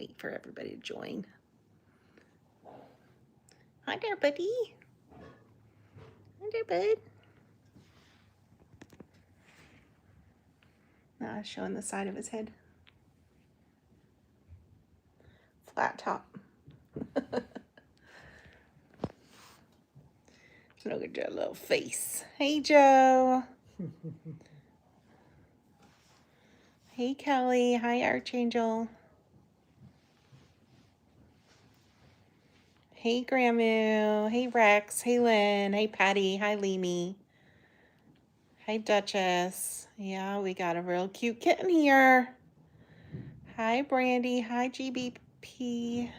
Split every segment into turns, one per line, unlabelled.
wait for everybody to join. Hi there, buddy. Hi there, bud. Showing the side of his head. Flat top. Look at your little face. Hey, Joe. Hey, Kelly. Hi, Archangel. Hey, Grandma. Hey, Rex. Hey, Lynn. Hey, Patty. Hi, Leamy. Hi, Duchess. Yeah, we got a real cute kitten here. Hi, Brandy. Hi, GBP.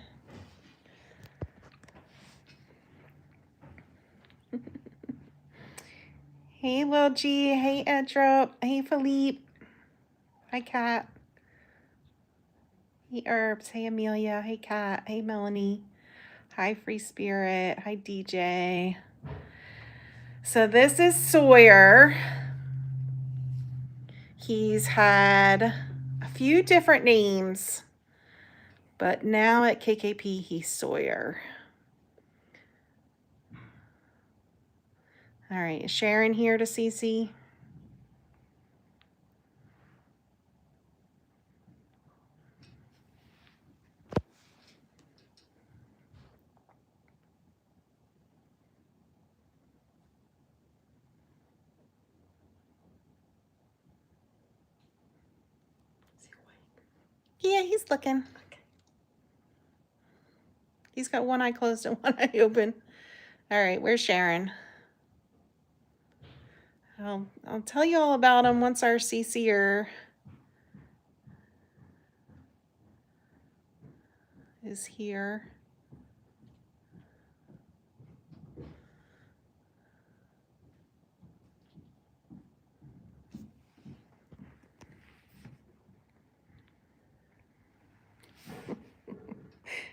Hey, Lil G. Hey, Edrup. Hey, Philippe. Hi, Kat. Hey, Herbs. Hey, Amelia. Hey, Kat. Hey, Melanie. Hi, Free Spirit. Hi, DJ. So this is Sawyer. He's had a few different names, but now at KKP, he's Sawyer. All right, is Sharon here to CC? Yeah, he's looking. Okay. He's got one eye closed and one eye open. All right, where's Sharon? I'll tell you all about him once our CCer is here.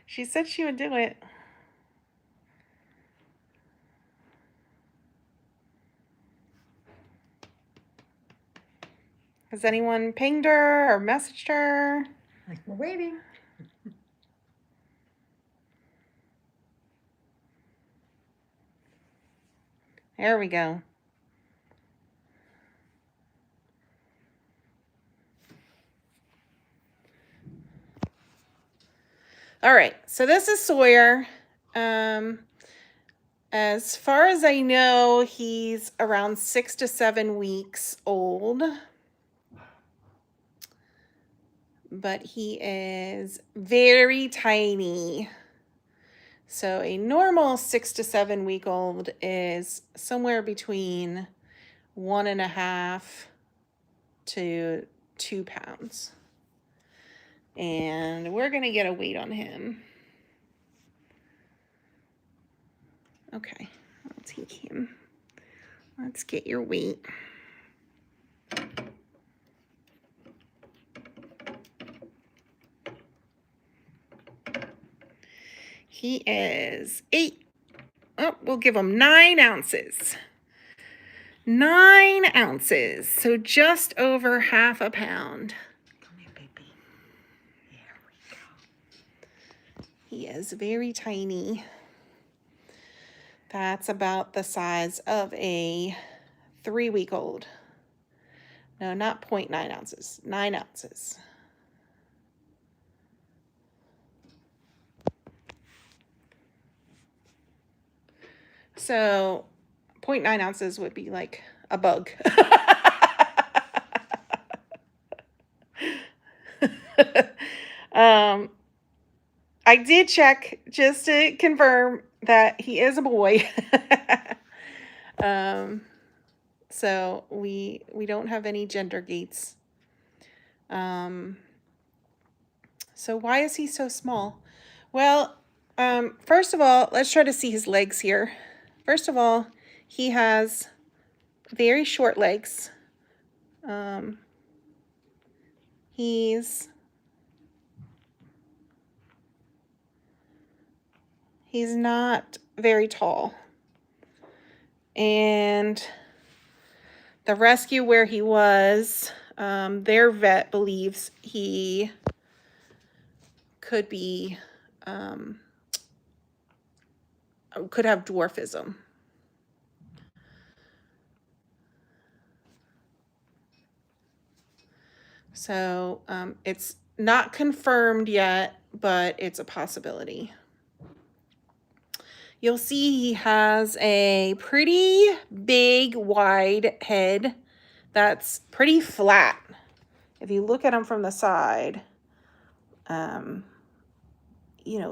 She said she would do it. Has anyone pinged her or messaged her?
We're waiting.
There we go. All right, so this is Sawyer. As far as I know, he's around 6 to 7 weeks old. But he is very tiny. So a normal 6 to 7 week old is somewhere between 1.5 to 2 pounds. And we're going to get a weight on him. Okay, I'll take him. Let's get your weight. He is 8. Oh, we'll give him 9 ounces. 9 ounces, so just over half a pound.
Come here, baby. There we go.
He is very tiny. That's about the size of a 3-week-old. No, not 0.9 ounces, 9 ounces. So 0.9 ounces would be like a bug. I did check just to confirm that he is a boy. So we don't have any gender gates. So why is he so small? Well, first of all, let's try to see his legs here. First of all, he has very short legs. He's not very tall. And the rescue where he was, their vet believes he could have dwarfism. So it's not confirmed yet, but it's a possibility. You'll see he has a pretty big, wide head that's pretty flat. If you look at him from the side,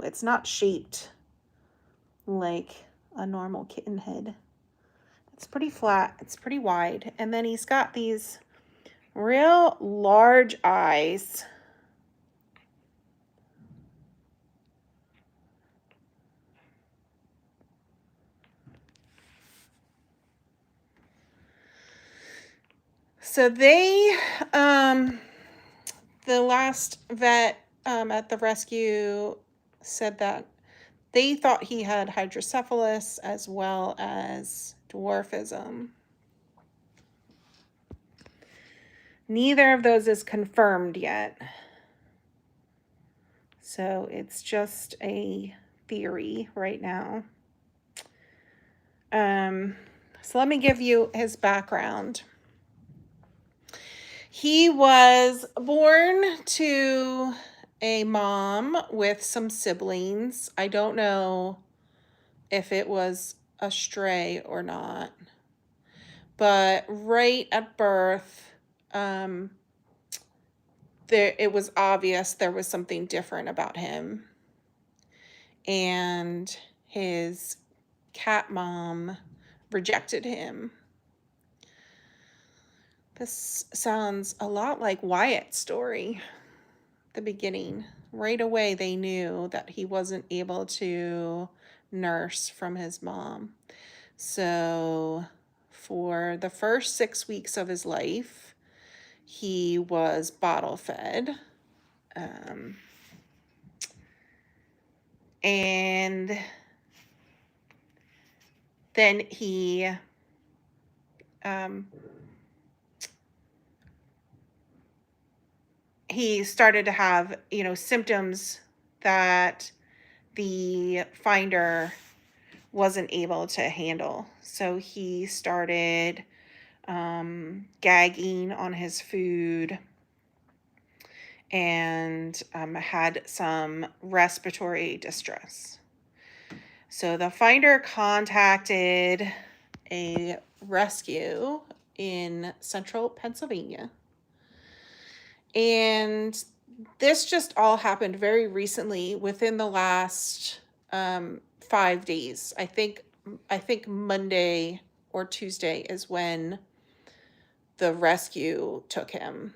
it's not shaped like a normal kitten head. It's pretty flat, it's pretty wide. And then he's got these real large eyes. So the last vet at the rescue said that they thought he had hydrocephalus as well as dwarfism. Neither of those is confirmed yet. So it's just a theory right now. So let me give you his background. He was born to a mom with some siblings. I don't know if it was a stray or not. But right at birth, it was obvious there was something different about him. And his cat mom rejected him. This sounds a lot like Wyatt's story, the beginning. Right away, they knew that he wasn't able to nurse from his mom. So for the first 6 weeks of his life, he was bottle fed. And then he started to have, symptoms that the finder wasn't able to handle. So he started gagging on his food and had some respiratory distress. So the finder contacted a rescue in central Pennsylvania. And this just all happened very recently, within the last 5 days. I think Monday or Tuesday is when the rescue took him,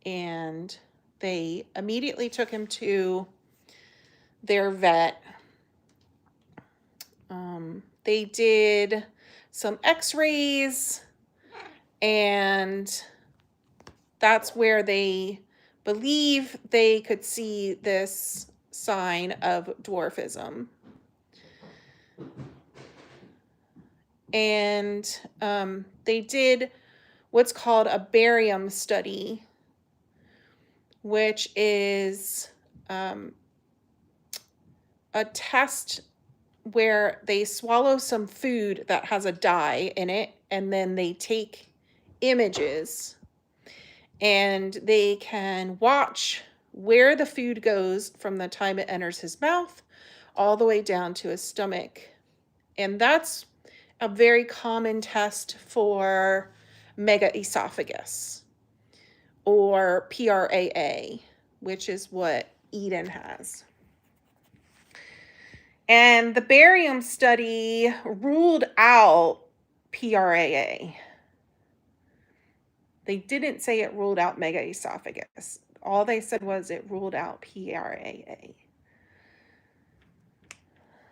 and they immediately took him to their vet. They did some x-rays, and that's where they believe they could see this sign of dwarfism. And they did what's called a barium study, which is a test where they swallow some food that has a dye in it, and then they take images, and they can watch where the food goes from the time it enters his mouth all the way down to his stomach. And that's a very common test for megaesophagus, or PRAA, which is what Eden has. And the barium study ruled out PRAA. They didn't say it ruled out megaesophagus. All they said was it ruled out PRAA.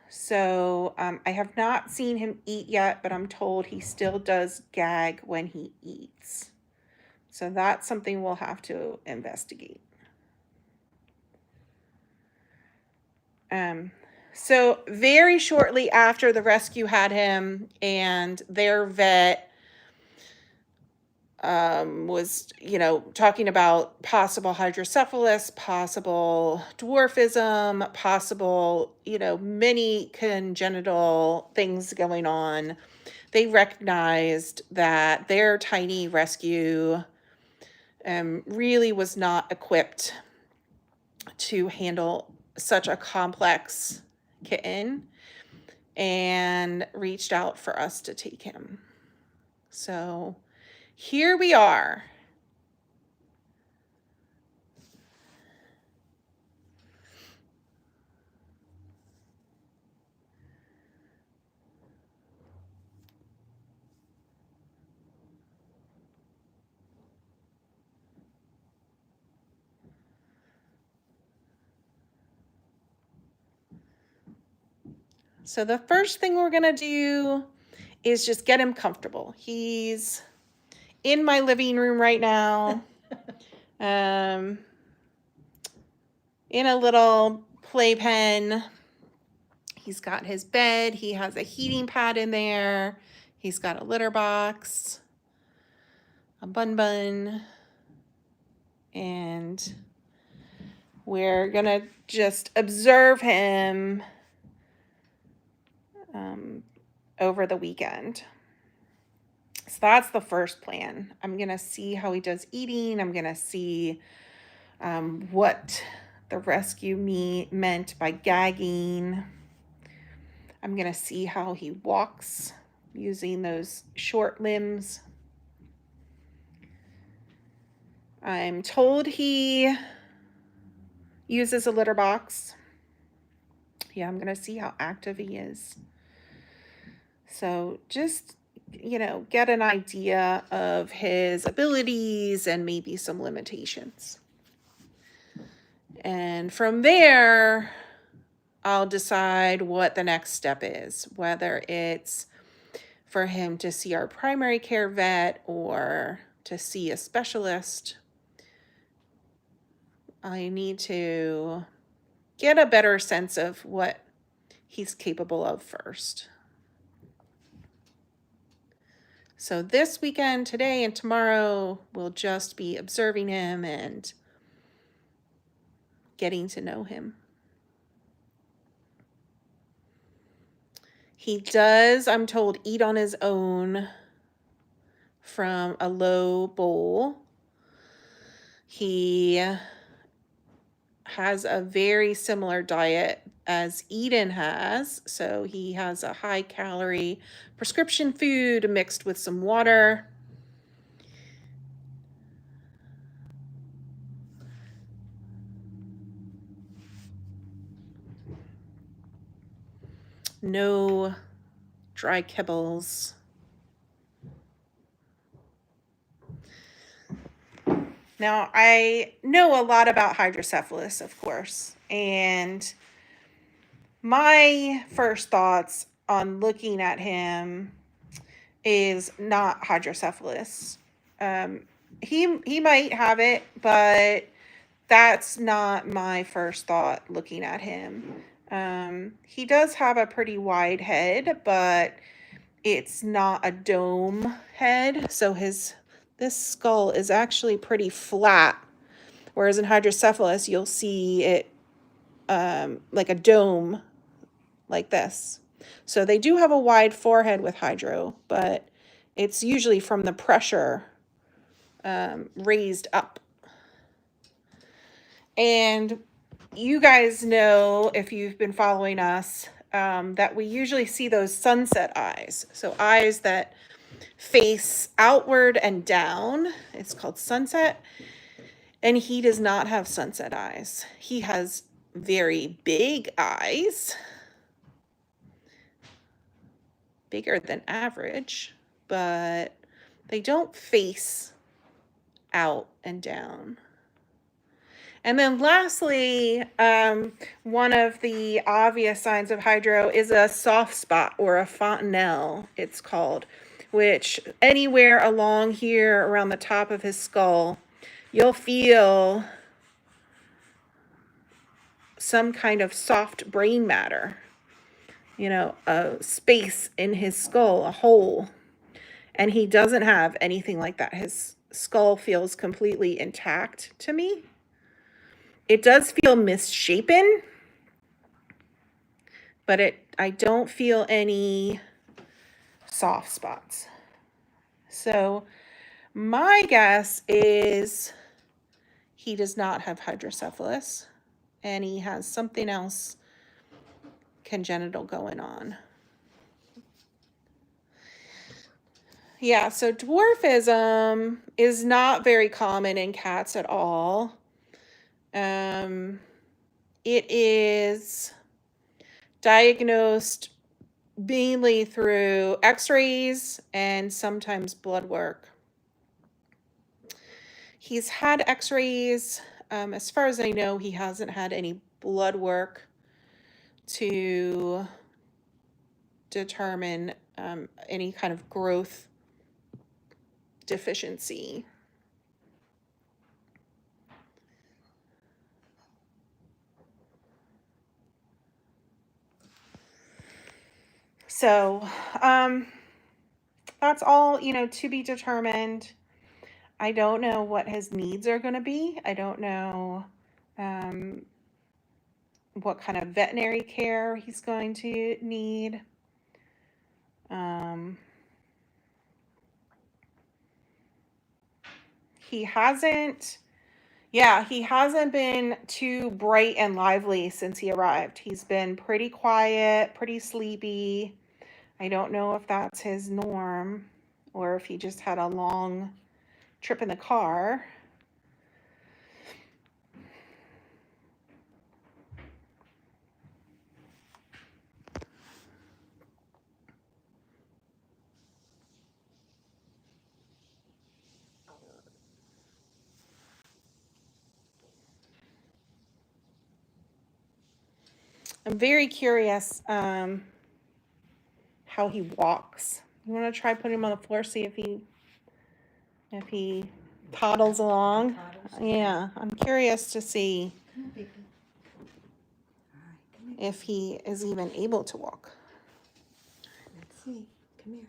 So I have not seen him eat yet, but I'm told he still does gag when he eats. So that's something we'll have to investigate. So very shortly after the rescue had him, and their vet was, talking about possible hydrocephalus, possible dwarfism, possible, many congenital things going on. They recognized that their tiny rescue really was not equipped to handle such a complex kitten and reached out for us to take him. So here we are. So the first thing we're going to do is just get him comfortable. He's in my living room right now, in a little playpen. He's got his bed. He has a heating pad in there. He's got a litter box, a bun, and we're going to just observe him over the weekend. So that's the first plan. I'm going to see how he does eating. I'm going to see what the rescue meant by gagging. I'm going to see how he walks using those short limbs. I'm told he uses a litter box. Yeah, I'm going to see how active he is. So just, get an idea of his abilities and maybe some limitations. And from there, I'll decide what the next step is, whether it's for him to see our primary care vet or to see a specialist. I need to get a better sense of what he's capable of first. So this weekend, today and tomorrow, we'll just be observing him and getting to know him. He does, I'm told, eat on his own from a low bowl. He has a very similar diet as Eden has. So he has a high calorie prescription food mixed with some water. No dry kibbles. Now, I know a lot about hydrocephalus, of course, and my first thoughts on looking at him is not hydrocephalus. He might have it, but that's not my first thought looking at him. He does have a pretty wide head, but it's not a dome head, so this skull is actually pretty flat, whereas in hydrocephalus you'll see it like a dome like this. So they do have a wide forehead with hydro, but it's usually from the pressure raised up. And you guys know, if you've been following us, that we usually see those sunset eyes. So eyes that face outward and down. It's called sunset. And he does not have sunset eyes. He has very big eyes, bigger than average, but they don't face out and down. And then lastly, one of the obvious signs of hydro is a soft spot, or a fontanelle, it's called, which anywhere along here around the top of his skull, you'll feel some kind of soft brain matter, a space in his skull, a hole. And he doesn't have anything like that. skull feels completely intact to me. It does feel misshapen, but I don't feel any soft spots. So my guess is he does not have hydrocephalus and he has something else congenital going on. Yeah, so dwarfism is not very common in cats at all. It is diagnosed mainly through x-rays and sometimes blood work. He's had x-rays. As far as I know, he hasn't had any blood work to determine any kind of growth deficiency. So that's all, to be determined. I don't know what his needs are going to be. I don't know what kind of veterinary care he's going to need. He hasn't been too bright and lively since he arrived. He's been pretty quiet, pretty sleepy. I don't know if that's his norm or if he just had a long trip in the car. I'm very curious how he walks. You want to try putting him on the floor, see if he toddles along? Yeah, I'm curious to see
Come here, baby. All right, come here.
if he is even able to walk.
Let's see. Come here.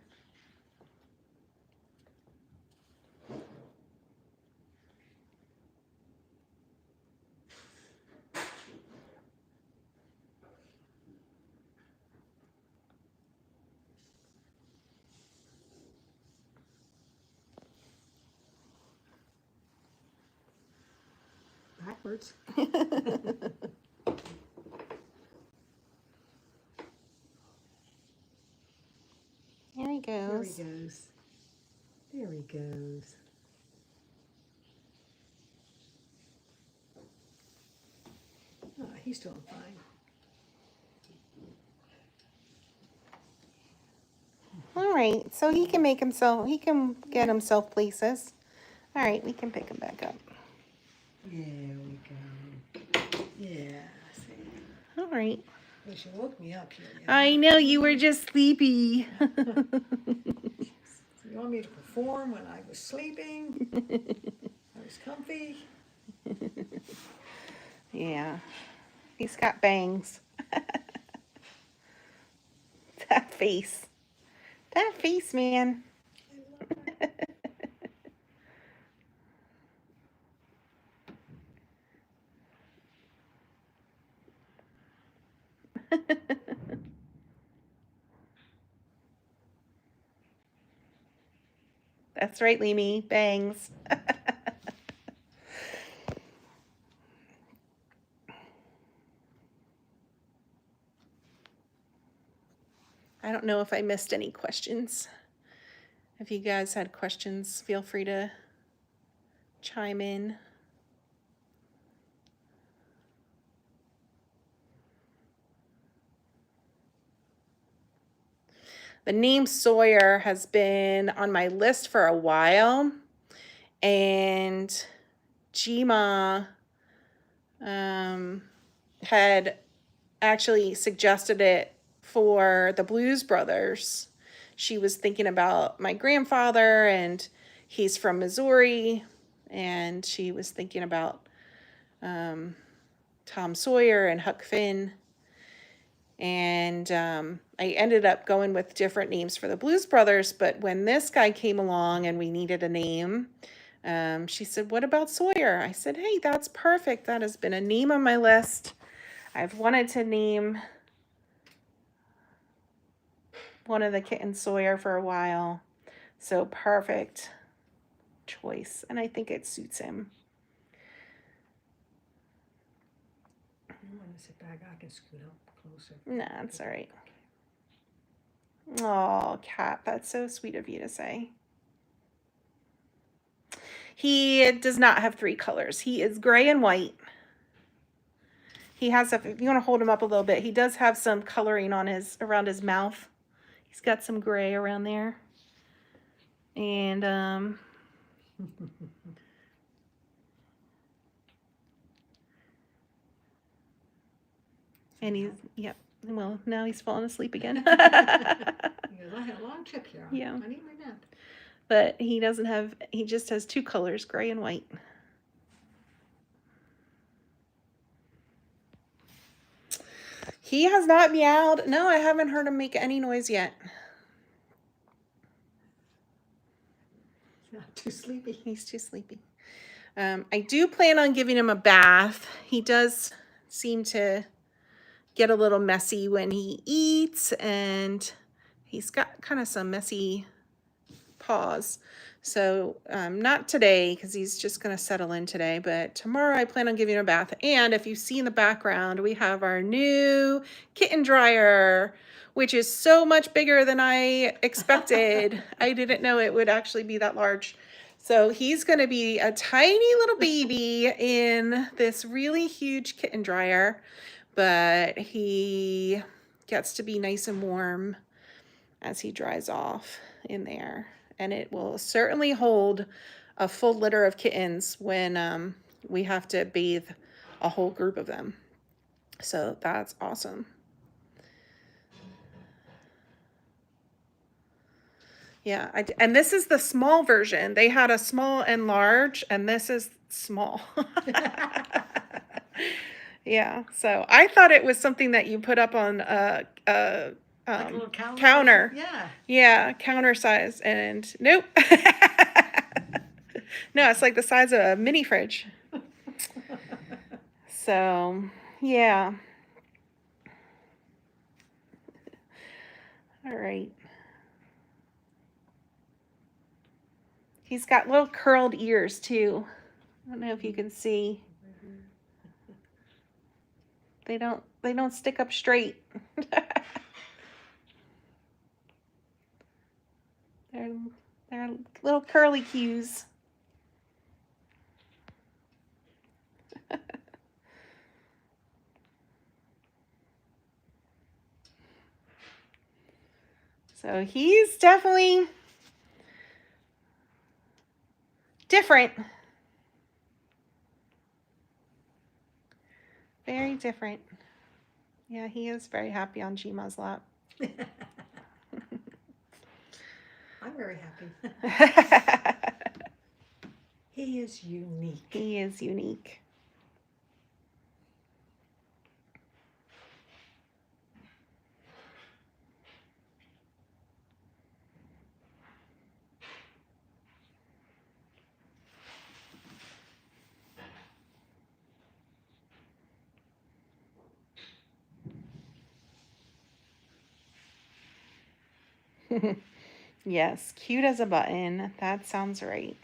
Backwards.
There he
There
goes.
he goes. There he goes. Oh, he's doing fine.
All right, so he can get himself places. All right, we can pick him back up.
There we go. Yeah, see.
All right.
Well, she woke me up here.
I know you were just sleepy.
So you want me to perform when I was sleeping? I was comfy.
Yeah, he's got bangs. That face, man. That's right, Leamy, bangs. I don't know if I missed any questions. If you guys had questions, feel free to chime in. The name Sawyer has been on my list for a while, and Gma had actually suggested it for the Blues Brothers. She was thinking about my grandfather, and he's from Missouri, and she was thinking about Tom Sawyer and Huck Finn. And I ended up going with different names for the Blues Brothers, but when this guy came along and we needed a name, She said, what about Sawyer? I said, hey, that's perfect. That has been a name on my list. I've wanted to name one of the kittens Sawyer for a while. So perfect choice. And I think it suits him.
You want to sit back? I can scoot up closer.
Nah, that's all right. Oh, Cat, that's so sweet of you to say. He does not have 3 colors. He is gray and white. He has, if you want to hold him up a little bit, he does have some coloring on around his mouth. He's got some gray around there. And, and he's, yep. Well, now he's falling asleep again.
He goes, I had a long trip here.
Yeah.
I need my nap.
But he doesn't have, he just has 2 colors, gray and white. He has not meowed. No, I haven't heard him make any noise yet.
He's not too sleepy.
He's too sleepy. I do plan on giving him a bath. He does seem to get a little messy when he eats, and he's got kind of some messy paws. So not today, because he's just going to settle in today, but tomorrow I plan on giving him a bath. And if you see in the background, we have our new kitten dryer, which is so much bigger than I expected. I didn't know it would actually be that large. So he's going to be a tiny little baby in this really huge kitten dryer, but he gets to be nice and warm as he dries off in there. And it will certainly hold a full litter of kittens when we have to bathe a whole group of them. So that's awesome. Yeah, and this is the small version. They had a small and large, and this is small. Yeah, so I thought it was something that you put up on
Like a little
counter.
Yeah.
Yeah, counter size, and nope. No, it's like the size of a mini fridge. So, yeah. All right. He's got little curled ears too. I don't know if you can see. They don't stick up straight. They're little curly cues. So he's definitely different. Very different. Yeah, he is very happy on Jima's lap.
I'm very happy. He is unique.
He is unique. Yes, cute as a button. That sounds right.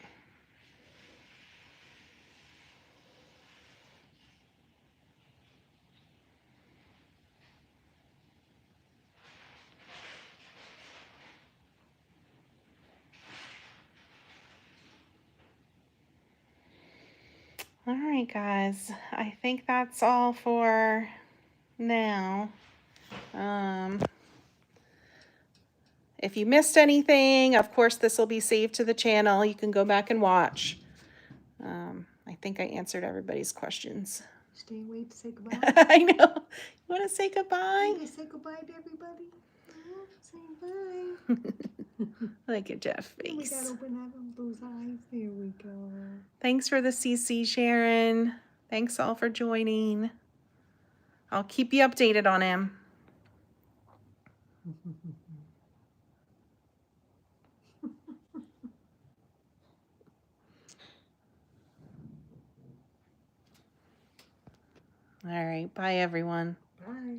All right, guys. I think that's all for now. If you missed anything, of course, this will be saved to the channel. You can go back and watch. I think I answered everybody's questions.
Stay and wait to say goodbye.
I know. You want to say goodbye?
You say goodbye to everybody. Say bye.
Look at Jeff's
We
face.
gotta open those eyes. There we go.
Thanks for the CC, Sharon. Thanks all for joining. I'll keep you updated on him. All right. Bye, everyone.
Bye.